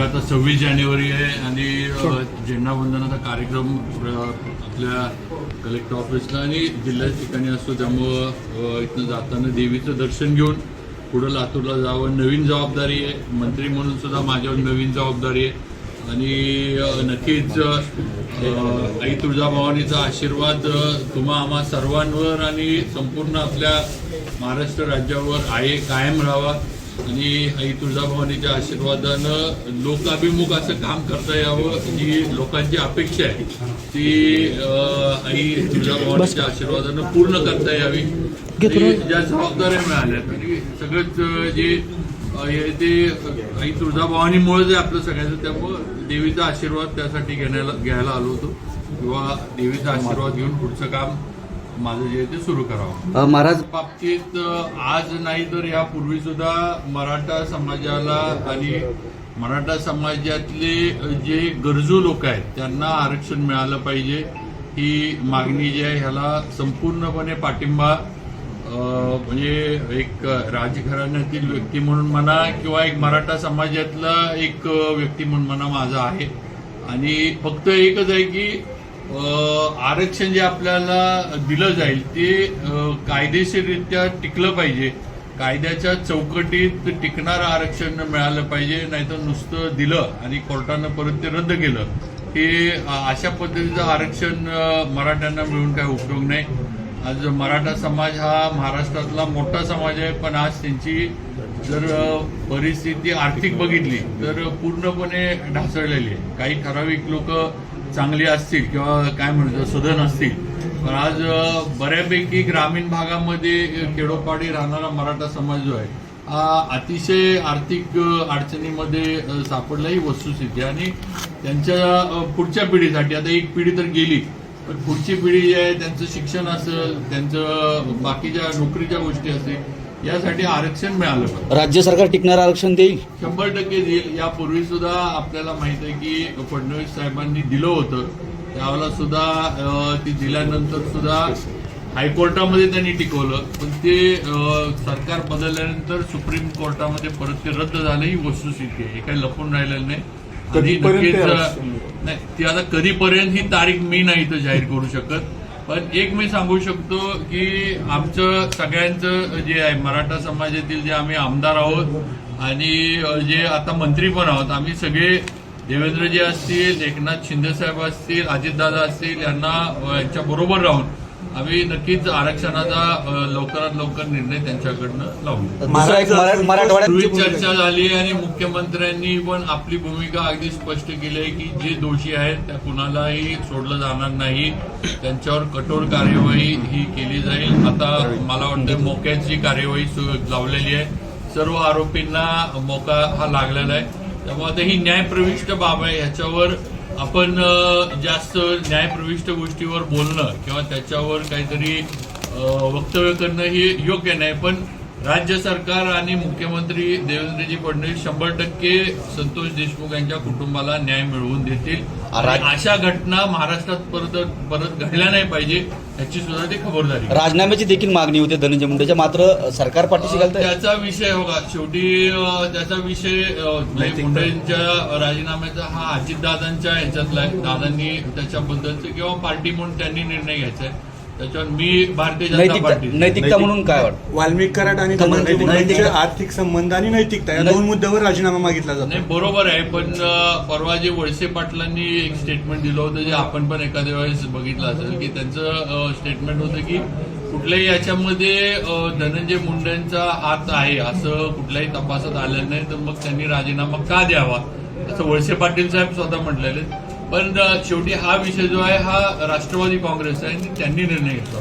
आता 26 जानेवारी आहे आणि झेंडावंदनाचा कार्यक्रम आपल्या कलेक्टर ऑफिसला आणि जिल्ह्याच्या ठिकाणी असतो. त्यामुळं इथनं जाताना देवीचं दर्शन घेऊन पुढं लातूरला जावं. नवीन जबाबदारी आहे, मंत्री म्हणून सुद्धा माझ्यावर नवीन जबाबदारी आहे आणि नक्कीच आई तुळजाभवानीचा आशीर्वाद तुम्हा आम्हा सर्वांवर आणि संपूर्ण आपल्या महाराष्ट्र राज्यावर आहे कायम राहावा आणि आई तुळजाभवानीच्या आशीर्वादानं लोकाभिमुख असं काम करता यावं जी लोकांची अपेक्षा आहे ती आई तुळजाभवानीच्या आशीर्वादानं पूर्ण करता यावी. ज्या जबाबदाऱ्या मिळाल्यात आणि सगळंच जे ते आई तुळजाभवानीमुळे जे आपलं सगळ्यांचं, त्यामुळं देवीचा आशीर्वाद त्यासाठी घ्यायला आलो होतो किंवा देवीचा आशीर्वाद घेऊन पुढचं काम माझं जे ते सुरू करावं. महाराज बाबतीत आज नाही तर यापूर्वी सुद्धा मराठा समाजाला आणि मराठा समाजातले जे गरजू लोक आहेत त्यांना आरक्षण मिळालं पाहिजे ही मागणी जी आहे ह्याला संपूर्णपणे पाठिंबा म्हणजे एक राजघराण्यातील व्यक्ती म्हणून म्हणा किंवा एक मराठा समाजातला एक व्यक्ती म्हणून म्हणा माझा आहे. आणि फक्त एकच आहे की आरक्षण जे आपल्याला दिलं जाईल ते कायदेशीररित्या टिकलं पाहिजे, कायद्याच्या चौकटीत उपटिकणारं आरक्षण मिळालं पाहिजे. नाहीतर नुसतं दिलं आणि कोर्टानं परत ते रद्द केलं हे अशा पद्धतीचं आरक्षण मराठ्यांना मिळून काय उपयोग नाही. आज मराठा समाज हा महाराष्ट्रातला मोठा समाज आहे, पण आज त्यांची जर परिस्थिती आर्थिक बघितली तर पूर्णपणे ढासळलेली आहे. काही ठराविक लोक चांगली असतील किंवा काय म्हणतात सधन असतील, पण आज बऱ्यापैकी ग्रामीण भागामध्ये खेडोपाडी राहणारा मराठा समाज जो आहे हा अतिशय आर्थिक अडचणीमध्ये सापडला ही वस्तुस्थिती. आणि त्यांच्या पुढच्या पिढीसाठी आता एक पिढी तर गेली, पण पुढची पिढी जी आहे त्यांचं शिक्षण असेल, त्यांचं बाकीच्या नोकरीच्या गोष्टी असेल, यासाठी आरक्षण मिळालं पाहिजे. राज्य सरकार टिकणारं आरक्षण देईल, 100% देईल. यापूर्वी सुद्धा आपल्याला माहित आहे की फडणवीस साहेबांनी दिलं होतं, त्यावेळेला सुद्धा ती दिल्यानंतर सुद्धा हायकोर्टामध्ये त्यांनी टिकवलं, पण ते सरकार बदलल्यानंतर सुप्रीम कोर्टामध्ये परत ते रद्द झालं ही वस्तुस्थिती आहे. हे काही लपून राहिलेलं नाही. नाही ती आता कधीपर्यंत ही तारीख मी नाही तर जाहीर करू शकत, पण एक मी सांगू शकतो की आमचं सगळ्यांचं जे आहे मराठा समाजातील जे आम्ही आमदार आहोत आणि जे आता मंत्री पण आहोत, आम्ही सगळे देवेंद्रजी असतील, एकनाथ शिंदे साहेब असतील, अजितदादा असतील यांच्या बरोबर राहून आम्ही नक्कीच आरक्षणाचा लवकरात लवकर निर्णय त्यांच्याकडनं लावू. मराठवाड्यात चर्चा झाली आणि मुख्यमंत्र्यांनी पण आपली भूमिका अगदी स्पष्ट केली आहे की जे दोषी आहेत त्या कुणालाही सोडलं जाणार नाही, त्यांच्यावर कठोर कार्यवाही ही केली जाईल. आता मला वाटतं मोक्याची कार्यवाही लावलेली आहे, सर्व आरोपींना मोका हा लागलेला आहे. त्यामुळे आता ही न्यायप्रविष्ट बाब आहे, ह्याच्यावर आपण जास्त न्यायप्रविष्ट गोष्टीवर बोलणं किंवा त्याच्यावर काहीतरी वक्तव्य करणं हे योग्य नाही. पण राज्य सरकार आणि मुख्यमंत्री देवेंद्रजी फडणवीस 100% संतोष देशमुख यांच्या कुटुंबाला न्याय मिळवून देतील. अशा घटना महाराष्ट्रात परत घडल्या नाही पाहिजे याची सुद्धा ती खबरदारी. राजीनाम्याची देखील मागणी होती धनंजय मुंडेच्या, मात्र सरकार पाठीशी घालतं. त्याचा विषय बघा, शेवटी त्याचा विषय मुंडेंच्या राजीनाम्याचा हा अजितदादांच्या ह्याच्यातला आहे. दादांनी त्याच्याबद्दलचं किंवा पार्टी म्हणून त्यांनी निर्णय घ्यायचा आहे, त्याच्यावर मी भारतीय जनता पार्टी. नैतिकता म्हणून काय वाटतं? वाल्मिक कराड आणि आर्थिक संबंध आणि नैतिकता या दोन मुद्द्यावर राजीनामा मागितला जातो. नाही बरोबर आहे, पण परवा जे वळसे पाटलांनी एक स्टेटमेंट दिलं होतं जे आपण पण एखाद्या वेळेस बघितलं असेल की त्यांचं स्टेटमेंट होतं की कुठल्याही याच्यामध्ये धनंजय मुंडेंचा हात आहे असं कुठल्याही तपासात आलं नाही, तर मग त्यांनी राजीनामा का द्यावा असं वळसे पाटील साहेब स्वतः म्हटलेले. पण शेवटी हा विषय जो आहे हा राष्ट्रवादी काँग्रेस आहे आणि त्यांनी निर्णय घेतला.